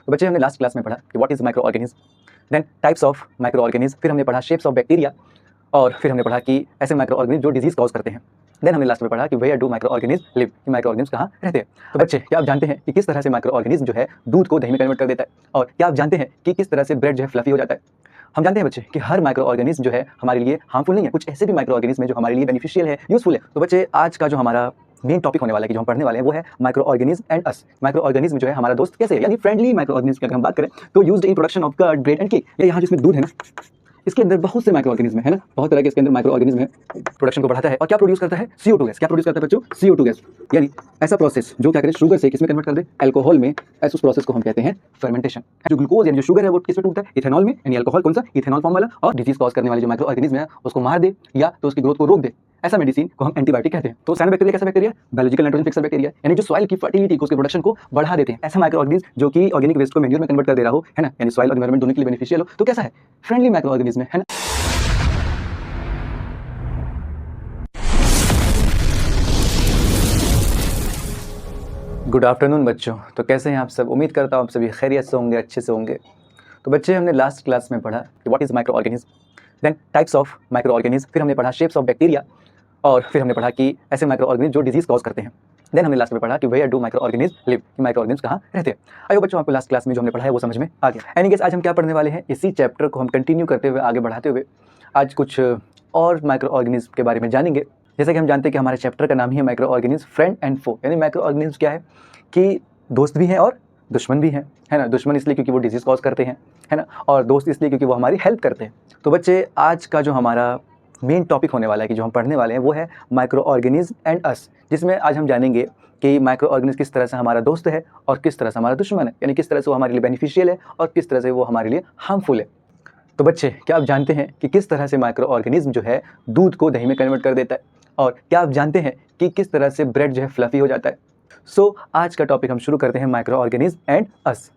तो बच्चे हमने लास्ट क्लास में पढ़ा कि what is microorganism, then types of microorganism, फिर हमने पढ़ा शेप्स ऑफ बैक्टीरिया और फिर हमने पढ़ा कि ऐसे माइक्रो ऑर्गेनिज्म जो डिजीज कॉज करते हैं। देन हमने लास्ट में पढ़ा कि where do microorganism live, कि माइक्रो ऑर्गेनिज्म कहाँ रहते हैं। तो बच्चे क्या आप जानते हैं कि किस तरह से माइक्रो ऑर्गेनिज्म जो है दूध को दही में कन्वर्ट कर देता है, और क्या आप जानते हैं कि किस तरह से ब्रेड जो है फ्लफी हो जाता है। हम जानते हैं बच्चे कि हर माइक्रो ऑर्गेनिज्म जो है हमारे लिए हार्मफुल नहीं है, कुछ ऐसे भी माइक्रो ऑर्गेनिज्म है जो हमारे लिए बेनिफिशियल है, यूजफुल है। तो बच्चे आज का जो हमारा मेन टॉपिक होने वाला है कि जो हम पढ़ने वाले हैं वो है micro organism and us. Micro organism जो है हमारा दोस्त कैसे है, यानी फ्रेंडली माइक्रो ऑर्गेनिज्म की अगर हम बात करें तो used in production of curd, bread and cake. यहाँ जिसमें दूध है ना, इसके अंदर बहुत से माइक्रो ऑर्गेनिज्म है ना, बहुत तरह के इसके अंदर माइक्रो ऑर्गेनिज्म है। प्रोडक्शन को बढ़ाता है और क्या प्रोड्यूस करता है, CO2 गैस। क्या प्रोड्यूस करता है बच्चों, CO2 गैस। यानी ऐसा प्रोसेस जो क्या करे, शुगर से किसमें कन्वर्ट कर दे, अल्कोहल में। ऐसे उस प्रोसेस को हम कहते हैं फर्मेंटेशन। जो ग्लूकोज यानी जो शुगर है वो किसमें टूटता है, इथेनॉल में, यानी अल्कोहल कौन सा, इथेनॉल फॉर्म वाला। और डिजीज कॉज करने वाले जो माइक्रो ऑर्गेनिज्म है उसको मार दे या तो उसकी ग्रोथ को रोक दे, ऐसा मेडिसिन को हम एंटीबायोटिक कहते हैं। तो साइनोबैक्टीरिया कैसा bacteria, biological nitrogen fixer bacteria, यानी जो सॉइल की फर्टिलिटी को, उसके प्रोडक्शन को बढ़ा देते हैं। ऐसा माइक्रो ऑर्गेनिज्म जो कि ऑर्गेनिक वेस्ट को मैन्यूर में कन्वर्ट कर दे रहा हो, है ना, यानी सॉइल और एनवायरनमेंट दोनों के लिए बेनिफिशियल हो, तो कैसा है, फ्रेंडली माइक्रो ऑर्गेनिज्म है ना। गुड आफ्टरनून बच्चों, तो कैसे हैं आप सब। उम्मीद करता हूँ आप सभी खैरियत से होंगे, अच्छे से होंगे। तो बच्चे हमने लास्ट क्लास में पढ़ा कि what is microorganism, then types of microorganism, फिर हमने पढ़ा शेप्स ऑफ बैक्टीरिया और फिर हमने पढ़ा कि ऐसे माइक्रो ऑर्गेनिज्म जो डिजीज कॉज करते हैं। देन हमने लास्ट में पढ़ा कि where do microorganism live, कि माइक्रो ऑर्गेनिज्म कहाँ रहते हैं। आइए बच्चों, आपको लास्ट क्लास में जो हमने पढ़ा है वो समझ में आ गया। एनी गेस आज हम क्या पढ़ने वाले हैं, इसी चैप्टर को हम कंटिन्यू करते हुए आगे बढ़ाते हुए आज कुछ और माइक्रो ऑर्गेनिज्म के बारे में जानेंगे। जैसे कि हम जानते हैं कि हमारे चैप्टर का नाम ही है माइक्रो ऑर्गेनिज्म फ्रेंड एंड फो, यानी माइक्रो ऑर्गेनिज्म क्या है कि दोस्त भी हैं और दुश्मन भी हैं, है ना। दुश्मन इसलिए क्योंकि वो डिजीज कॉज करते हैं, है ना, और दोस्त इसलिए क्योंकि वो हमारी हेल्प करते हैं। तो बच्चे आज का जो हमारा मेन टॉपिक होने वाला है कि जो हम पढ़ने वाले हैं वो है माइक्रो ऑर्गेनिज्म एंड अस, जिसमें आज हम जानेंगे कि माइक्रो ऑर्गेनिज्म किस तरह से हमारा दोस्त है और किस तरह से हमारा दुश्मन है, यानी किस तरह से वो हमारे लिए बेनिफिशियल है और किस तरह से वो हमारे लिए हार्मफुल है। तो बच्चे क्या आप जानते हैं कि किस तरह से माइक्रो ऑर्गेनिज्म जो है दूध को दही में कन्वर्ट कर देता है, और क्या आप जानते हैं कि किस तरह से ब्रेड जो है फ्लफी हो जाता है। सो आज का टॉपिक हम शुरू करते हैं माइक्रो ऑर्गेनिज्म एंड अस।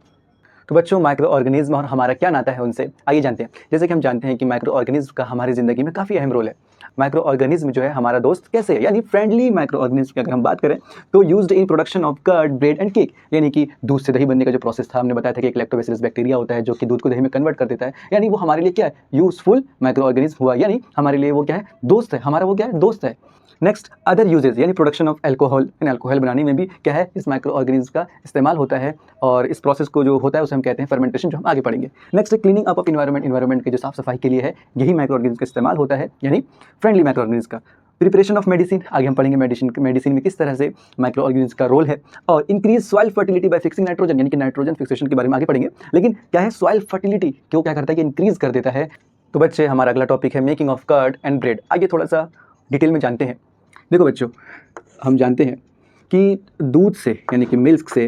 तो बच्चों माइक्रो ऑर्गेनिज्म और हमारा क्या नाता है उनसे, आइए जानते हैं। जैसे कि हम जानते हैं कि माइक्रो ऑर्गेनिज्म का हमारी ज़िंदगी में काफ़ी अहम रोल है। माइक्रो ऑर्गेनिज्म जो है हमारा दोस्त कैसे है, यानी फ्रेंडली माइक्रो ऑर्गेनिज्म की अगर हम बात करें तो used in production of curd, bread and cake, यानी कि दूध से दही बनने का जो प्रोसेस था, हमने बताया था कि एक लैक्टोबैसिलस बैक्टीरिया होता है जो कि दूध को दही में कन्वर्ट कर देता है, यानी वो हमारे लिए क्या है, यूजफुल माइक्रो ऑर्गेनिज्म हुआ, यानी हमारे लिए वो क्या है, दोस्त है, हमारा वो क्या है, दोस्त है। नेक्स्ट अदर यूजेज, यानी प्रोडक्शन ऑफ अल्कोहल, यानी अल्कोहल बनाने में भी क्या है, इस माइक्रो ऑर्गेनिज्म का इस्तेमाल होता है, और इस प्रोसेस को जो होता है उसे हम कहते हैं फर्मेंटेशन, जो हम आगे पढ़ेंगे। Next cleaning up of environment, environment की जो साफ सफाई के लिए है यही माइक्रो ऑर्गेनिज्म का इस्तेमाल होता है, यानी फ्रेंडली माइक्रो ऑर्गेनिज्म का। प्रिपरेशन ऑफ मेडिसिन, आगे हम पढ़ेंगे मेडिसिन में किस तरह से माइक्रो ऑर्गेनिज्म का रोल है। और increase soil fertility bye fixing nitrogen, यानी कि नाइट्रोजन फिक्सेशन के बारे में आगे पढ़ेंगे। लेकिन क्या है सॉइल फर्टिलिटी, क्यों क्या करता है कि इंक्रीज कर देता है। तो बच्चे हमारा अगला टॉपिक है making of curd and bread. आइए थोड़ा सा डिटेल में जानते हैं। देखो बच्चों, हम जानते हैं कि दूध से यानी कि मिल्क से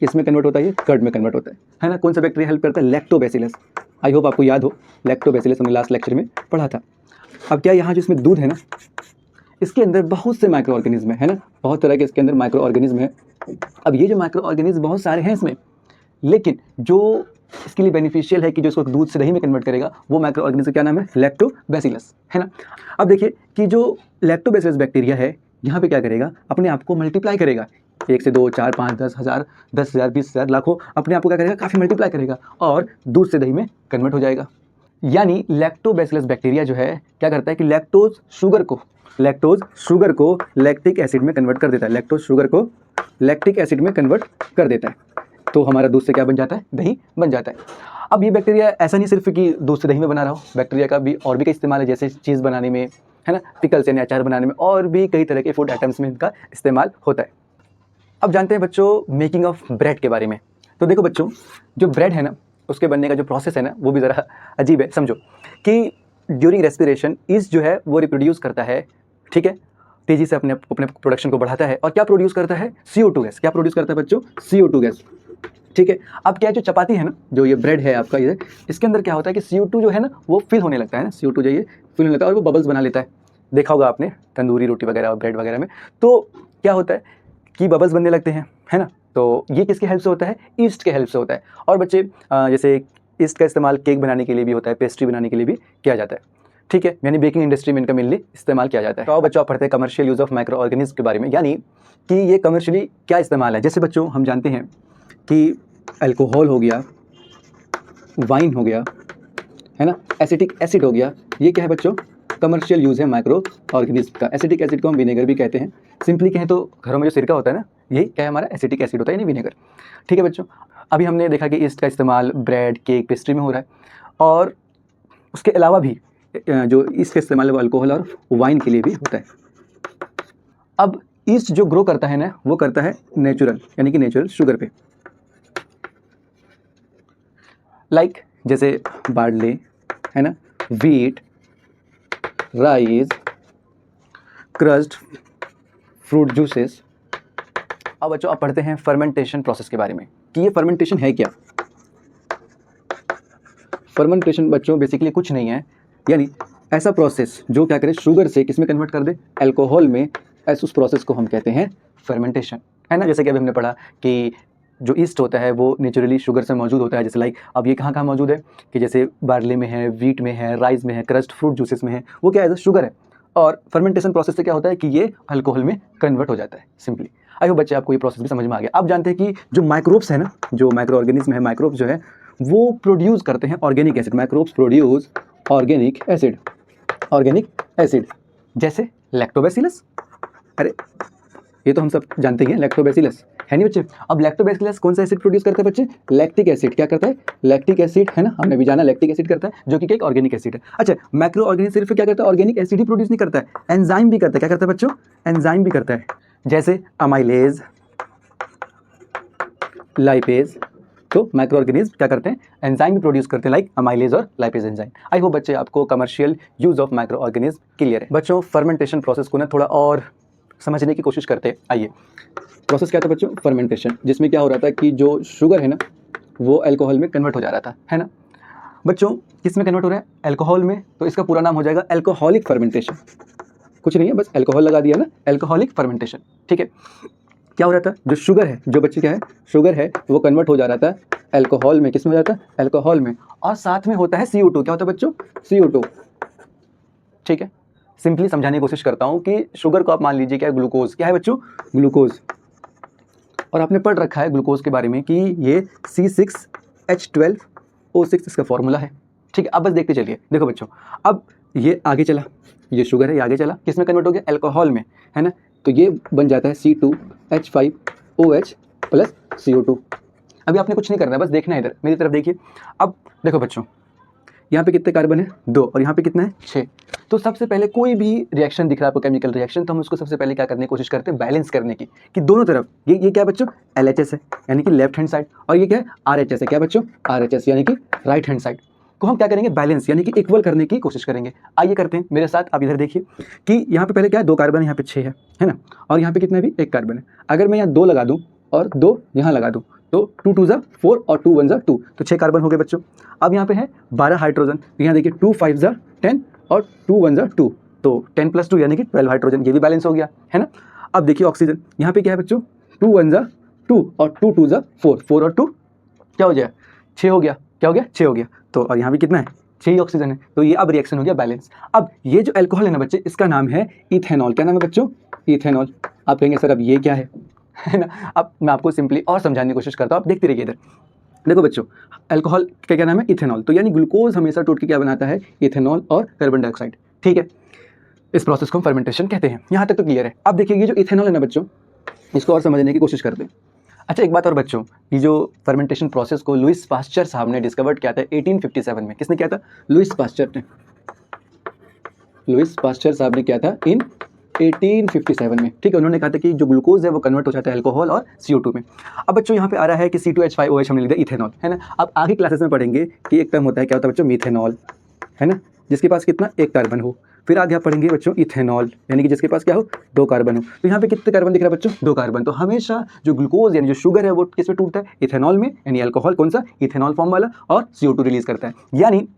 किसमें कन्वर्ट होता है, ये कर्ड में कन्वर्ट होता है ना। कौन सा बैक्टीरिया हेल्प करता है, लैक्टोबैसिलस। आई होप आपको याद हो, लैक्टोबैसिलस हमने लास्ट लेक्चर में पढ़ा था। अब क्या यहाँ जिसमें दूध है ना, इसके अंदर बहुत से माइक्रो ऑर्गेनिज्म है ना, बहुत तरह के इसके अंदर माइक्रो ऑर्गेनिज्म है। अब ये जो माइक्रो ऑर्गेनिज्म बहुत सारे हैं इसमें, लेकिन जो इसके लिए बेनिफिशियल है कि जो इसको दूध से दही में कन्वर्ट करेगा वो माइक्रो ऑर्गेनिज्म क्या नाम है, लैक्टोबैसिलस, है ना। अब देखिए कि जो लैक्टोबैसिलस बैक्टीरिया है यहाँ पे क्या करेगा, अपने आप को मल्टीप्लाई करेगा, 1 से 2, 4, 5, 10,000, 10,000, 20,000, लाखों, अपने आप को क्या करेगा, काफ़ी मल्टीप्लाई करेगा और दूध से दही में कन्वर्ट हो जाएगा। यानी लैक्टोबैसिलस बैक्टीरिया जो है क्या करता है कि लैक्टोज शुगर को लैक्टिक एसिड में कन्वर्ट कर देता है, लैक्टोज शुगर को लैक्टिक एसिड में कन्वर्ट कर देता है, तो हमारा दूध से क्या बन जाता है, दही बन जाता है। अब ये बैक्टीरिया ऐसा नहीं सिर्फ कि दूध से दही में बना रहा हो, बैक्टीरिया का भी और भी कई इस्तेमाल है, जैसे चीज़ बनाने में, है ना, पिकल्स यानी अचार बनाने में, और भी कई तरह के फूड आइटम्स में इनका इस्तेमाल होता है। अब जानते हैं बच्चों मेकिंग ऑफ ब्रेड के बारे में। तो देखो बच्चों, जो ब्रेड है ना उसके बनने का जो प्रोसेस है ना वो भी ज़रा अजीब है। समझो कि ड्यूरिंग रेस्पिरेशन ईस्ट जो है वो रिप्रोड्यूस करता है, ठीक है, तेज़ी से अपने प्रोडक्शन को बढ़ाता है, और क्या प्रोड्यूस करता है, CO2 गैस। क्या प्रोड्यूस करता है बच्चों, CO2 गैस, ठीक है। अब क्या है, जो चपाती है ना, जो ये ब्रेड है आपका, ये इसके अंदर क्या होता है कि CO2 जो है ना वो फिल होने लगता है ना, CO2 जो ये फिल होने लगता है और वो बबल्स बना लेता है। देखा होगा आपने तंदूरी रोटी वगैरह और ब्रेड वगैरह में, तो क्या होता है कि बबल्स बनने लगते हैं, है ना। तो ये किसके हेल्प से होता है, ईस्ट के हेल्प से होता है। और बच्चे जैसे ईस्ट का इस्तेमाल केक बनाने के लिए भी होता है, पेस्ट्री बनाने के लिए भी किया जाता है, ठीक है, यानी बेकिंग इंडस्ट्री में इनका मेनली इस्तेमाल किया जाता है। तो अब बच्चों आप पढ़ते हैं commercial use of micro organism के बारे में, यानी कि ये कमर्शियली क्या इस्तेमाल है। जैसे बच्चों हम जानते हैं कि अल्कोहल हो गया, वाइन हो गया, है ना, एसिटिक एसिड हो गया, ये क्या है बच्चों, कमर्शियल यूज़ है माइक्रो ऑर्गेनिज्म का। एसिटिक एसिड को हम विनेगर भी कहते हैं। सिंपली कहें तो घरों में जो सिरका होता है ना, यही क्या है हमारा एसिटिक एसिड होता है, यानी विनेगर। ठीक है बच्चों, अभी हमने देखा कि ईस्ट का इस्तेमाल ब्रेड, केक, पेस्ट्री में हो रहा है, और उसके अलावा भी जो ईस्ट का इस्तेमाल है वो अल्कोहल और वाइन के लिए भी होता है। अब ईस्ट जो ग्रो करता है ना, वो करता है नेचुरल, यानी कि नेचुरल शुगर पे, लाइक जैसे बार्ले, है ना, wheat, rice, crust, fruit juices. अब बच्चों आप पढ़ते हैं फर्मेंटेशन प्रोसेस के बारे में कि ये फर्मेंटेशन है क्या। फर्मेंटेशन बच्चों बेसिकली कुछ नहीं है, यानी ऐसा प्रोसेस जो क्या करे, शुगर से किस में कन्वर्ट कर दे, अल्कोहल में। ऐसे उस प्रोसेस को हम कहते हैं फर्मेंटेशन, है ना। जैसे कि अभी हमने पढ़ा कि जो ईस्ट होता है वो नेचुरली शुगर से मौजूद होता है। जैसे लाइक अब ये कहाँ कहाँ मौजूद है कि जैसे बार्ले में है, वीट में है, राइस में है, क्रस्ट, फ्रूट जूसेस में है, वो क्या है, शुगर है। और फर्मेंटेशन प्रोसेस से क्या होता है कि ये अल्कोहल में कन्वर्ट हो जाता है सिंपली। आई होप बच्चे आपको ये प्रोसेस भी समझ में आ गया। आप जानते हैं कि जो माइक्रोब्स है ना, जो माइक्रो ऑर्गेनिज्म है, माइक्रोब्स जो है वो प्रोड्यूस करते हैं organic acid. Microbes produce organic acid, organic acid, जैसे लैक्टोबैसिलस। अरे ये तो हम सब जानते ही हैं, लैक्टोबैसिलस है नहीं बच्चे। अब लैक्टोबैसिलस कौन सा एसिड प्रोड्यूस करता है बच्चे, लैक्टिक एसिड। क्या करता है, लैक्टिक एसिड, है ना, हमने भी जाना लैक्टिक एसिड करता है, जो कि एक ऑर्गेनिक एसिड है। अच्छा, माइक्रो ऑर्गेनिज्म सिर्फ क्या करता है, ऑर्गेनिक एसिड ही प्रोड्यूस नहीं करता है, एंजाइम भी करता है। क्या करता है बच्चों, एंजाइम भी करता है, जैसे अमाइलेज, लाइपेज। तो माइक्रो ऑर्गेनिज्म क्या करते हैं, एंजाइम भी प्रोड्यूस करते हैं, लाइक अमाइलेज और लाइपेज एंजाइम। आई होप बच्चे आपको commercial use of micro organism clear है। बच्चों फर्मेंटेशन प्रोसेस को ना थोड़ा और समझने की कोशिश करते हैं। आइए, प्रोसेस क्या था बच्चों, फर्मेंटेशन, जिसमें क्या हो रहा था कि जो शुगर है ना वो अल्कोहल में कन्वर्ट हो जा रहा था, है ना। बच्चों किस में कन्वर्ट हो रहा है, अल्कोहल में, तो इसका पूरा नाम हो जाएगा अल्कोहलिक फर्मेंटेशन। कुछ नहीं है, बस अल्कोहल लगा दिया ना, अल्कोहलिक फर्मेंटेशन। ठीक है, क्या हो रहा था, जो शुगर है, जो बच्चे क्या है, शुगर है, वो कन्वर्ट हो जा रहा था अल्कोहल में। किस में हो जाता है, अल्कोहल में, और साथ में होता है CO2। क्या होता है बच्चों, CO2। ठीक है, सिंपली समझाने की कोशिश करता हूँ कि शुगर को आप मान लीजिए क्या है, ग्लूकोज। क्या है बच्चों, ग्लूकोज। और आपने पढ़ रखा है ग्लूकोज के बारे में कि ये C6H12O6 इसका फॉर्मूला है। ठीक है, अब बस देखते चलिए। देखो बच्चों, अब ये आगे चला, ये शुगर है, ये आगे चला, किस में कन्वर्ट हो गया, अल्कोहल में, है ना। तो ये बन जाता है C2H5OH प्लस CO2। अभी आपने कुछ नहीं करना है, बस देखना है, इधर मेरी तरफ देखिए। अब देखो बच्चों, यहाँ पे कितने कार्बन है, 2, और यहाँ पे कितना है, 6। तो सबसे पहले कोई भी रिएक्शन दिख रहा है आपको, केमिकल रिएक्शन, तो हम उसको सबसे पहले क्या करने की कोशिश करते हैं, बैलेंस करने की, कि दोनों तरफ ये क्या है बच्चों, LHS है, यानी कि लेफ्ट हैंड साइड, और ये क्या है, RHS है। क्या बच्चों, RHS, यानी कि राइट हैंड साइड को हम क्या करेंगे, बैलेंस, यानी कि इक्वल करने की कोशिश करेंगे। आइए करते हैं मेरे साथ। आप इधर देखिए कि यहाँ पे पहले क्या है, 2 कार्बन, यहाँ पे 6 है ना, और यहाँ पे कितना भी 1 कार्बन है। अगर मैं यहाँ 2 लगा दूँ और 2 यहाँ लगा दूँ, तो 2 2 ज़ा 4 और 2 1 ज़ा 2, तो 6 कार्बन हो गए बच्चों। अब यहाँ पे है 12 हाइड्रोजन, तो यहाँ देखिए 2 5 ज़ा 10 और 2 1 ज़ा 2, तो 10 + 2 यानी कि 12 हाइड्रोजन, ये भी बैलेंस हो गया, है ना। अब देखिए ऑक्सीजन, यहाँ पे क्या है बच्चों, 2 1 ज़ा 2 और 2 2 ज़ा 4, 4 और 2 क्या हो जाए, 6 हो गया। क्या हो गया, 6 हो गया। तो और यहाँ भी कितना है, 6 ही ऑक्सीजन है, तो ये अब रिएक्शन हो गया बैलेंस। अब ये जो अल्कोहल है ना बच्चे, इसका नाम है इथेनॉल। क्या नाम है बच्चों, इथेनॉल। आप कहेंगे सर अब ये क्या है ना। अब मैं आपको सिंपली और समझाने की कोशिश करता हूँ, आप देखते रहिए इधर। देखो बच्चों, अल्कोहल का क्या नाम है, इथेनॉल। तो यानी ग्लूकोज हमेशा टूट के क्या बनाता है, इथेनॉल और कार्बन डाइऑक्साइड। ठीक है, इस प्रोसेस को हम फर्मेंटेशन कहते हैं। यहाँ तक तो क्लियर है। अब देखिए ये जो इथेनॉल है ना बच्चों, इसको और समझने की कोशिश करते हैं। अच्छा एक बात और बच्चों, ये जो फर्मेंटेशन प्रोसेस को लुइस पास्चर साहब ने डिस्कवर्ड किया था 1857 में। किसने किया था, लुइस पास्चर ने। लुइस पास्चर साहब ने किया था इन 1857 में। ठीक है, उन्होंने कहा था कि जो ग्लूकोज है वो कन्वर्ट हो जाता है अल्कोहल और CO2 में। अब बच्चों यहाँ पे आ रहा है कि C2H5OH हमने लिख दिया इथेनॉल, है ना। अब आगे क्लासेस में पढ़ेंगे कि एक टर्म होता है, क्या होता है बच्चों, मीथेनॉल, है ना, जिसके पास कितना, 1 कार्बन हो। फिर आगे आप पढ़ेंगे बच्चों इथेनॉल, यानी कि जिसके पास क्या हो, 2 कार्बन हो। तो यहाँ पे कितने कार्बन दिख रहा है बच्चों, 2 कार्बन। तो हमेशा जो ग्लूकोज यानी जो शुगर है वो किस में टूटता है, इथेनॉल में, यानी अल्कोहल कौन सा, इथेनॉल फॉर्म वाला, और CO2 रिलीज करता है, यानी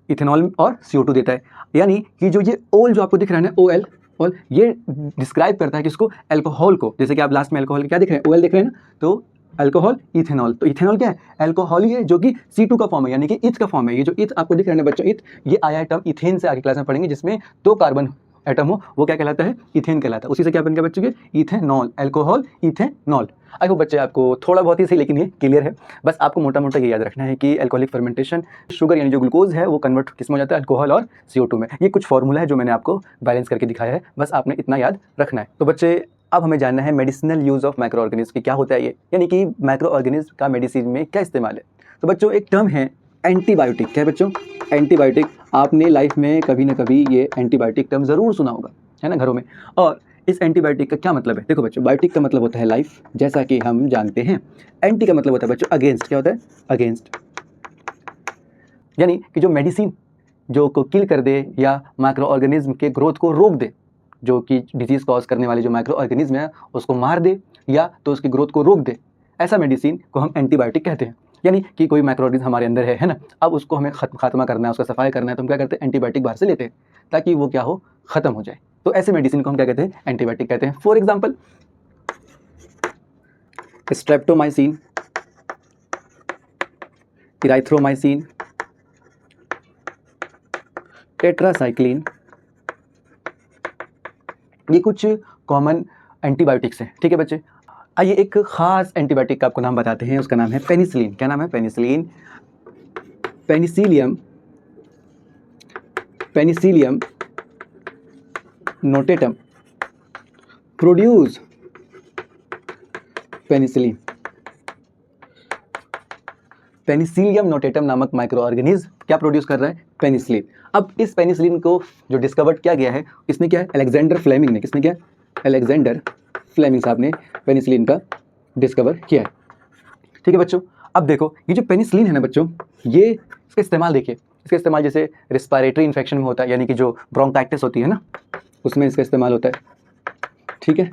इथेनॉल और CO2 देता है। यानी कि जो ये ओल जो आपको दिख रहा है ना, OL, और ये डिस्क्राइब करता है किसको, अल्कोहल को। जैसे कि आप लास्ट में अल्कोहल क्या दिख रहे हैं, OL दिख रहे हैं ना, तो अल्कोहल, इथेनॉल। तो इथेनॉल क्या है, अल्कोहल ही है, जो कि C2 का फॉर्म है, यानी कि इथ का फॉर्म है। ये जो इथ आपको दिख रहा है ना बच्चों, इथ, ये आया है टर्म इथेन से, आगे क्लास में पढ़ेंगे, जिसमें 2 कार्बन एटम हो वो क्या कहलाता है, इथेन कहलाता है। उसी से क्या बन गया बच्चों के, ethanol, alcohol ethanol. I hope बच्चे आपको थोड़ा बहुत ही सही लेकिन ये क्लियर है। बस आपको मोटा मोटा ये याद रखना है कि अल्कोहलिक फर्मेंटेशन, शुगर यानी जो ग्लूकोज है वो कन्वर्ट किसमें हो जाता है, अल्कोहल और CO2 में। ये कुछ फॉर्मूला है जो मैंने आपको बैलेंस करके दिखाया है, बस आपने इतना याद रखना है। तो बच्चे अब हमें जानना है medicinal use of micro organism की क्या होता है ये, यानी कि माइक्रो ऑर्गेनिज्म का मेडिसिन में क्या इस्तेमाल है। तो बच्चों एक टर्म है एंटीबायोटिक। क्या है बच्चों, एंटीबायोटिक। आपने लाइफ में कभी ना कभी ये एंटीबायोटिक टर्म ज़रूर सुना होगा, है ना, घरों में। और इस एंटीबायोटिक का क्या मतलब है, देखो बच्चों, बायोटिक का मतलब होता है लाइफ, जैसा कि हम जानते हैं। एंटी का मतलब होता है बच्चों अगेंस्ट। क्या होता है, अगेंस्ट। यानी कि जो मेडिसिन जो को किल कर दे या माइक्रो ऑर्गेनिज्म के ग्रोथ को रोक दे, जो कि डिजीज़ कॉज करने वाले जो माइक्रो ऑर्गेनिज्म है उसको मार दे या तो उसकी ग्रोथ को रोक दे, ऐसा मेडिसिन को हम एंटीबायोटिक कहते हैं। यानी कि कोई माइक्रो ऑर्गेनिज्म हमारे अंदर है ना, अब उसको हमें खात्मा करना है, उसका सफाई करना है, तो हम क्या करते हैं, एंटीबायोटिक बाहर से लेते हैं ताकि वो क्या हो, ख़त्म हो जाए। तो ऐसे मेडिसिन को हम क्या कहते हैं, एंटीबायोटिक कहते हैं। फॉर एग्जाम्पल स्ट्रेप्टोमाइसिन, इराइथ्रोमाइसिन, टेट्रासाइक्लिन, ये कुछ कॉमन एंटीबायोटिक्स हैं। ठीक है बच्चे, आइए एक खास एंटीबायोटिक का आपको नाम बताते हैं, उसका नाम है पेनिसिलिन। क्या नाम है, penicillin. Penicillium, Penicillium notatum produce penicillin. Penicillium notatum नामक माइक्रो ऑर्गेनिज्म क्या प्रोड्यूस कर रहा है, पेनिसिलिन। अब इस पेनिसिलिन को जो डिस्कवर्ड किया गया है, इसने क्या है, अलेक्जेंडर फ्लेमिंग ने। किसने किया, अलेक्जेंडर फ्लेमिंग साहब ने पेनिसिलिन का डिस्कवर किया है। ठीक है बच्चों, अब देखो ये जो पेनिसिलिन है ना बच्चों, ये इसका इस्तेमाल देखिए, इसका इस्तेमाल जैसे रिस्पायरेटरी इन्फेक्शन में होता है, यानी कि जो ब्रोंकाइटिस होती है ना, उसमें इसका इस्तेमाल होता है। ठीक है,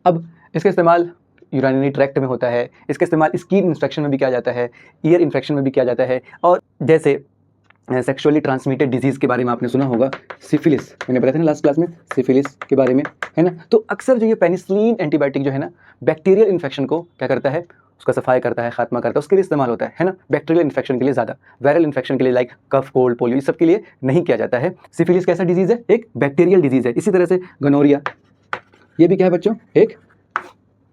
अब इसका इस्तेमाल यूरिनरी ट्रैक्ट में होता है, इसका इस्तेमाल स्किन इन्फेक्शन में भी किया जाता है, ईयर इन्फेक्शन में भी किया जाता है, और जैसे सेक्सुअली ट्रांसमिटेड डिजीज़ के बारे में आपने सुना होगा, सिफिलिस, मैंने बताया था ना लास्ट क्लास में सिफिलिस के बारे में, है ना। तो अक्सर जो ये पेनिसिलिन एंटीबायोटिक जो है ना, बैक्टीरियल इन्फेक्शन को क्या करता है, उसका सफाई करता है, खात्मा करता है, उसके लिए इस्तेमाल होता है ना। बैक्टीरियल इन्फेक्शन के लिए ज़्यादा, वायरल इन्फेक्शन के लिए लाइक कफ, कोल्ड, पोलियो, इस सब के लिए नहीं किया जाता है। सिफिलिस कैसा डिजीज़ है, एक बैक्टीरियल डिजीज़ है। इसी तरह से गनोरिया, ये भी क्या है बच्चों, एक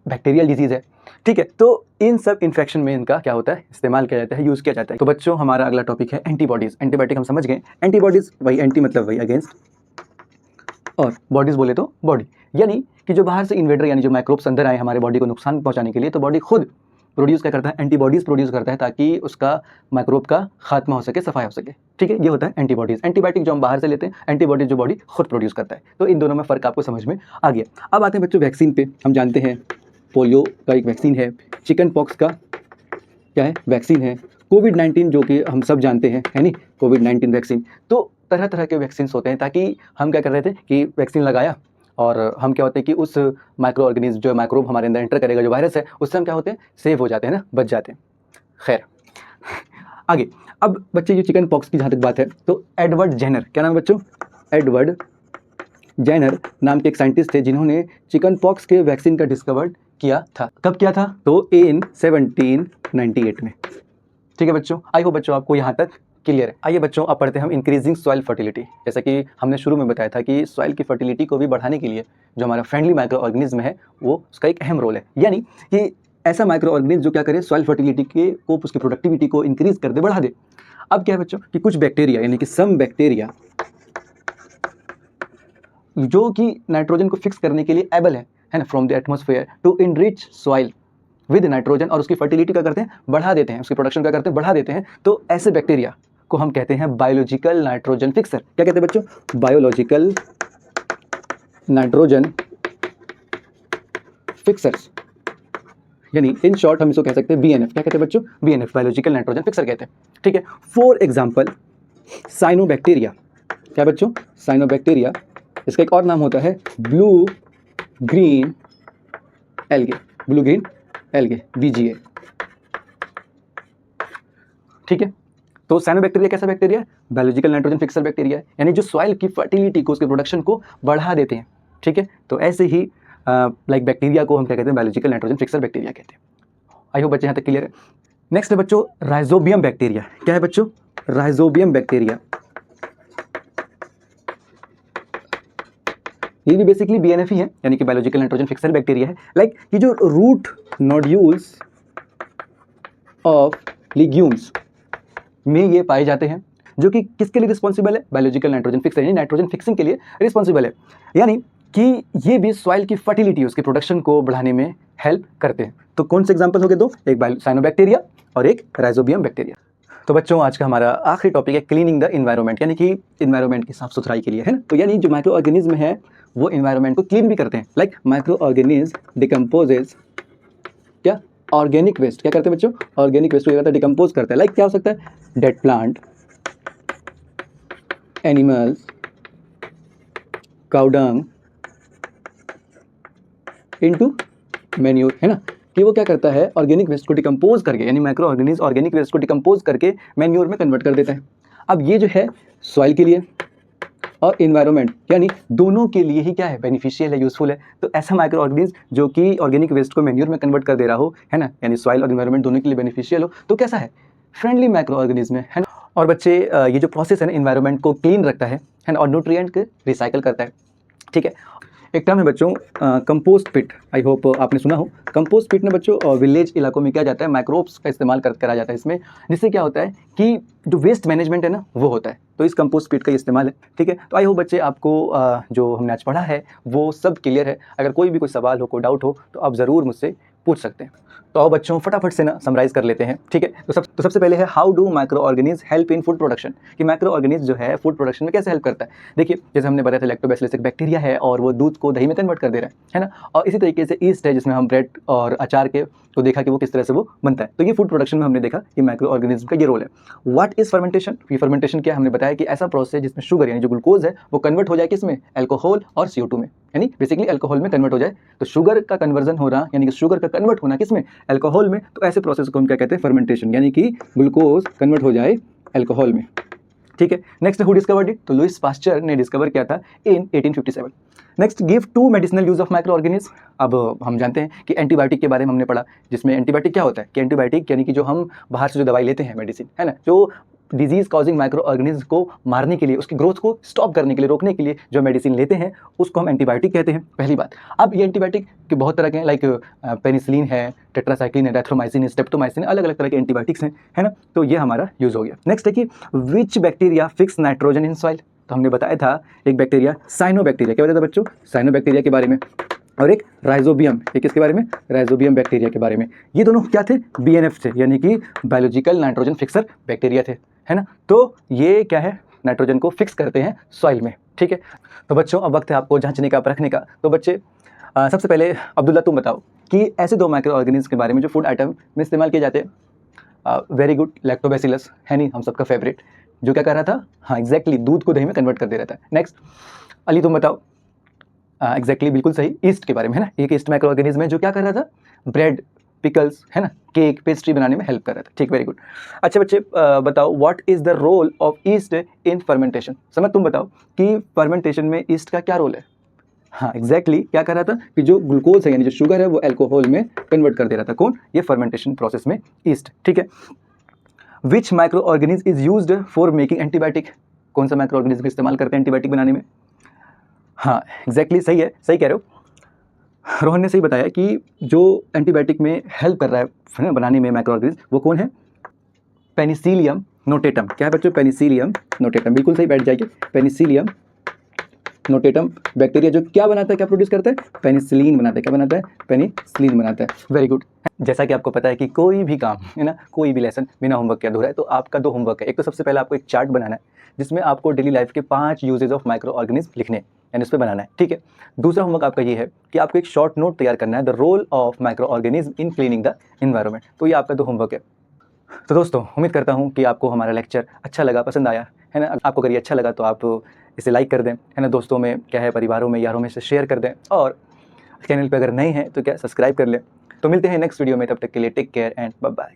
बैक्टीरियल डिजीज़ है। ठीक है, तो इन सब इन्फेक्शन में इनका क्या होता है, इस्तेमाल किया जाता है, यूज़ किया जाता है। तो बच्चों हमारा अगला टॉपिक है एंटीबॉडीज़। एंटीबायोटिक हम समझ गए, एंटीबॉडीज़ वही, एंटी मतलब वही अगेंस्ट, और बॉडीज़ बोले तो बॉडी, यानी कि जो बाहर से इन्वेडर यानी जो माइक्रोब्स अंदर आए हमारे बॉडी को नुकसान पहुंचाने के लिए, तो बॉडी खुद प्रोड्यूस क्या करता है, एंटीबॉडीज़ प्रोड्यूस करता है ताकि उसका माइक्रोब का खात्मा हो सके, सफाई हो सके। ठीक है, ये होता है एंटीबॉडीज़। एंटीबायोटिक जो हम बाहर से लेते हैं, एंटीबॉडीज़ जो बॉडी खुद प्रोड्यूस करता है। तो इन दोनों में फ़र्क आपको समझ में आ गया। अब आते हैं बच्चों वैक्सीन पे। हम जानते हैं पोलियो का एक वैक्सीन है, चिकन पॉक्स का क्या है, वैक्सीन है, कोविड-19 जो कि हम सब जानते हैं, है नहीं, कोविड-19 वैक्सीन। तो तरह तरह के वैक्सीन होते हैं, ताकि हम क्या कर रहे थे कि वैक्सीन लगाया और हम क्या होते हैं कि उस माइक्रो ऑर्गेनिज्म जो माइक्रोब हमारे अंदर एंटर करेगा, जो वायरस है, उससे हम क्या होते हैं, सेव हो जाते हैं ना, बच जाते हैं। खैर आगे, अब बच्चे ये चिकन पॉक्स की जहाँ तक बात है, तो एडवर्ड जेनर, क्या नाम है बच्चों, एडवर्ड जेनर नाम के एक साइंटिस्ट थे जिन्होंने चिकन पॉक्स के वैक्सीन का डिस्कवर किया था। कब किया था, तो इन 1798 में। ठीक है बच्चों, आई होप बच्चों आपको यहाँ तक क्लियर है। आइए बच्चों अब पढ़ते हैं हम इंक्रीजिंग सॉइल फर्टिलिटी। जैसा कि हमने शुरू में बताया था कि सॉइल की फर्टिलिटी को भी बढ़ाने के लिए जो हमारा फ्रेंडली माइक्रो ऑर्गेनिज्म है वो उसका एक अहम रोल है, यानी कि ऐसा माइक्रो ऑर्गेनिज्म जो क्या करे, सॉइल फर्टिलिटी को, उसकी प्रोडक्टिविटी को इंक्रीज कर दे, बढ़ा दे। अब क्या है बच्चों कि कुछ बैक्टीरिया, यानी कि सम बैक्टीरिया जो कि नाइट्रोजन को फिक्स करने के लिए एबल है ना, from the atmosphere to enrich soil with nitrogen, और उसकी फर्टिलिटी क्या करते हैं, बढ़ा देते हैं, उसकी प्रोडक्शन क्या करते हैं, बढ़ा देते हैं। तो ऐसे बैक्टीरिया को हम कहते हैं बायोलॉजिकल नाइट्रोजन फिक्सर। क्या कहते हैं बच्चों, बायोलॉजिकल नाइट्रोजन फिक्सर्स, यानी इन शॉर्ट हम इसको कह सकते हैं BNF। क्या कहते हैं बच्चों, BNF, बायोलॉजिकल नाइट्रोजन फिक्सर कहते हैं। ठीक है, फॉर एग्जाम्पल साइनोबैक्टीरिया। क्या बच्चों, साइनोबैक्टीरिया, इसका एक और नाम होता है blue green algae, blue green algae, BGA। ठीक है, तो साइनोबैक्टीरिया कैसा बैक्टीरिया है, बायोलॉजिकल नाइट्रोजन फिक्सर बैक्टीरिया है, यानी जो सॉइल की फर्टिलिटी को, उसके प्रोडक्शन को बढ़ा देते हैं। ठीक है, तो ऐसे ही लाइक बैक्टीरिया को हम क्या कहते हैं, बायोलॉजिकल नाइट्रोजन फिक्सर बैक्टीरिया कहते हैं। आई होप बच्चे यहाँ तक क्लियर है। नेक्स्ट है बच्चों राइजोबियम बैक्टीरिया। क्या है बच्चों, राइजोबियम बैक्टीरिया। ये भी बेसिकली BNF ही है, यानी कि बायोलॉजिकल नाइट्रोजन फिक्सर बैक्टीरिया है। लाइक ये जो रूट नोड्यूल्स ऑफ लिग्यूम्स में ये पाए जाते हैं, जो कि किसके लिए रिस्पॉन्सिबल है, बायोलॉजिकल नाइट्रोजन फिक्सर यानी नाइट्रोजन फिक्सिंग के लिए रिस्पॉन्सिबल है। यानी कि ये भी सॉइल की फर्टिलिटी, उसके प्रोडक्शन को बढ़ाने में हेल्प करते हैं। तो कौन से एग्जाम्पल हो गए दो, एक साइनोबैक्टीरिया और एक राइजोबियम बैक्टीरिया। तो बच्चों आज का हमारा आखिरी टॉपिक है क्लीनिंग द इन्वायरमेंट, यानी कि इन्वायरमेंट की साफ सुथराई के लिए, है ना। तो यानी जो माइक्रो ऑर्गेनिज्म है वो इन्वायरमेंट को क्लीन भी करते हैं। लाइक माइक्रो ऑर्गेनिज्म डिकम्पोजेज क्या, ऑर्गेनिक वेस्ट। क्या करते हैं बच्चों, ऑर्गेनिक वेस्ट को क्या करता है, डिकम्पोज करता है। लाइक क्या हो सकता है, dead plant, animals, cow dung into manure, है ना। कि वो क्या करता है, ऑर्गेनिक वेस्ट को डिकम्पोज करके, यानी माइक्रो ऑर्गेनिज्म ऑर्गेनिक वेस्ट को डिकम्पोज करके मैन्योर में कन्वर्ट कर देता है। अब ये जो है सॉइल के लिए और इन्वायरमेंट यानी दोनों के लिए ही क्या है, बेनिफिशियल है, यूजफुल है। तो ऐसा माइक्रो ऑर्गेनिज्म जो कि ऑर्गेनिक वेस्ट को मैन्योर में कन्वर्ट कर दे रहा हो, है ना, यानी सॉइल और इन्वायरमेंट दोनों के लिए बेनिफिशियल हो, तो कैसा है, फ्रेंडली माइक्रो ऑर्गेनिज्म है ना। और बच्चे ये जो प्रोसेस है ना, इन्वायरमेंट को क्लीन रखता है ना, और न्यूट्रिएंट को रिसाइकल करता है। ठीक है, एक टर्म है बच्चों कंपोस्ट पिट, आई होप आपने सुना हो। कंपोस्ट पिट में बच्चों विलेज इलाकों में क्या जाता है, माइक्रोब्स का इस्तेमाल करा जाता है इसमें, जिससे क्या होता है कि जो वेस्ट मैनेजमेंट है ना वो होता है। तो इस कंपोस्ट पिट का इस्तेमाल है। ठीक है, तो आई होप बच्चे आपको जो हमने आज पढ़ा है वो सब क्लियर है। अगर कोई भी कोई सवाल हो, कोई डाउट हो, तो आप ज़रूर मुझसे पूछ सकते हैं। तो आओ बच्चों फटाफट से ना समराइज कर लेते हैं। ठीक है, तो सबसे पहले है how do micro organism help in food production, कि माइक्रो ऑर्गेनिज्म जो है फूड प्रोडक्शन में कैसे हेल्प करता है। देखिए जैसे हमने बताया था, लैक्टोबैसिलस एक बैक्टीरिया है और वो दूध को दही में कन्वर्ट कर दे रहा है ना। और इसी तरीके से ईस्ट है, जिसमें हम ब्रेड और अचार के तो देखा कि वो किस तरह से वो बनता है। तो ये फूड प्रोडक्शन में हमने देखा कि माइक्रो ऑर्गेनिज्म का ये रोल है। व्हाट इज फर्मेंटेशन, ये फर्मेंटेशन क्या, हमने बताया कि ऐसा प्रोसेस जिसमें शुगर यानी जो ग्लूकोज है वो कन्वर्ट हो जाए किसमें, अल्कोहल और CO2 में, यानी बेसिकली अल्कोहल में कन्वर्ट हो जाए। तो शुगर का कन्वर्जन हो रहा, यानी कि शुगर का कन्वर्ट होना किसमें, अल्कोहल में। तो ऐसे प्रोसेस को हम क्या कहते हैं, फर्मेंटेशन, यानी कि ग्लूकोज कन्वर्ट हो जाए अल्कोहल में। ठीक है, नेक्स्ट हु डिस्कवर्ड इट, तो लुइस पास्चर ने डिस्कवर किया था in 1857। Next give to medicinal use of microorganism. अब हम जानते हैं कि एंटीबायोटिक के बारे में हमने पढ़ा, जिसमें एंटीबायोटिक क्या होता है कि एंटीबायोटिक यानी कि जो हम बाहर से जो दवाई लेते हैं, मेडिसिन, है ना, जो डिजीज कॉजिंग माइक्रो ऑर्गेनिज्म को मारने के लिए, उसकी ग्रोथ को स्टॉप करने के लिए, रोकने के लिए जो मेडिसिन लेते हैं उसको हम एंटीबायोटिक कहते हैं, पहली बात। अब ये एंटीबायोटिक के बहुत तरह के हैं, लाइक पेनिसिलिन है, टेट्रासाइक्लिन है, एरिथ्रोमाइसिन है, स्ट्रेप्टोमाइसिन, अलग अलग तरह के एंटीबायोटिक्स हैं, है ना। तो ये हमारा यूज हो गया। नेक्स्ट है कि विच bacteria fix nitrogen in soil, तो हमने बताया था एक बैक्टीरिया साइनोबैक्टीरिया, क्या बताया था बच्चों, साइनोबैक्टीरिया के बारे में, और एक राइजोबियम, एक किसके बारे में, राइजोबियम बैक्टीरिया के बारे में। ये दोनों क्या थे, BNF थे, यानी कि बायोलॉजिकल नाइट्रोजन फिक्सर बैक्टीरिया थे, है ना। तो ये क्या है, नाइट्रोजन को फिक्स करते हैं सॉइल में। ठीक है, तो बच्चों अब वक्त है आपको जांचने का, परखने का। तो बच्चे सबसे पहले अब्दुल्ला तुम बताओ कि ऐसे दो माइक्रो ऑर्गेनिज्म के बारे में जो फूड आइटम में इस्तेमाल किए जाते हैं। वेरी गुड, लैक्टोबैसिलस है नहीं हम सबका फेवरेट, जो क्या कर रहा था, हाँ एग्जैक्टली दूध को दही में कन्वर्ट कर दे रहा था। नेक्स्ट अली तुम बताओ। एग्जैक्टली बिल्कुल सही, ईस्ट के बारे में, है ना। एक ईस्ट माइक्रो ऑर्गेनिज्म है जो क्या कर रहा था, ब्रेड, पिकल्स, है ना, केक, पेस्ट्री बनाने में हेल्प कर रहा था। ठीक, वेरी गुड। अच्छा बच्चे बताओ what is the role of yeast in fermentation. समझ तुम बताओ कि फर्मेंटेशन में ईस्ट का क्या रोल है। हाँ एग्जैक्टली क्या कर रहा था कि जो ग्लूकोज है यानी जो शुगर है वो अल्कोहल में कन्वर्ट कर दे रहा था। कौन, ये फर्मेंटेशन प्रोसेस में ईस्ट। ठीक है, which microorganism is used for making antibiotic, कौन सा माइक्रो ऑर्गेनिज्म इस्तेमाल करते हैं एंटीबायोटिक बनाने में। हाँ एग्जैक्टली सही है, सही कह रहे हो। रोहन ने सही बताया कि जो एंटीबायोटिक में हेल्प कर रहा है ना बनाने में माइक्रो ऑर्गेनिज्म, वो कौन है, पेनिसिलियम नोटेटम। क्या है बच्चों, पेनिसिलियम नोटेटम, बिल्कुल सही बैठ जाएगी। पेनिसिलियम नोटेटम बैक्टीरिया जो क्या बनाता है, क्या प्रोड्यूस करता है, पेनिसिलिन बनाता है। क्या बनाता है, पेनिसिलिन बनाता है। Very good. जैसा कि आपको पता है कि कोई भी काम है ना, कोई भी लेसन बिना होमवर्क के अधूरा है। तो आपका 2 होमवर्क है। एक तो सबसे पहले आपको एक चार्ट बनाना है जिसमें आपको डेली लाइफ के 5 यूजेज ऑफ माइक्रो ऑर्गेनिज्म लिखने हैं, यानी उस पर बनाना है। ठीक है, दूसरा होमवर्क आपका ये है कि आपको एक शॉर्ट नोट तैयार करना है, the role of microorganism in cleaning the environment. तो ये आपका 2 होमवर्क है। तो दोस्तों उम्मीद करता हूँ कि आपको हमारा लेक्चर अच्छा लगा, पसंद आया, है ना। आपको अगर ये अच्छा लगा तो आप इसे लाइक कर दें, है ना, दोस्तों में क्या है, परिवारों में, यारों में से शेयर कर दें, और चैनल पे अगर नए हैं तो क्या सब्सक्राइब कर लें। तो मिलते हैं नेक्स्ट वीडियो में, तब तक के लिए take care and bye bye.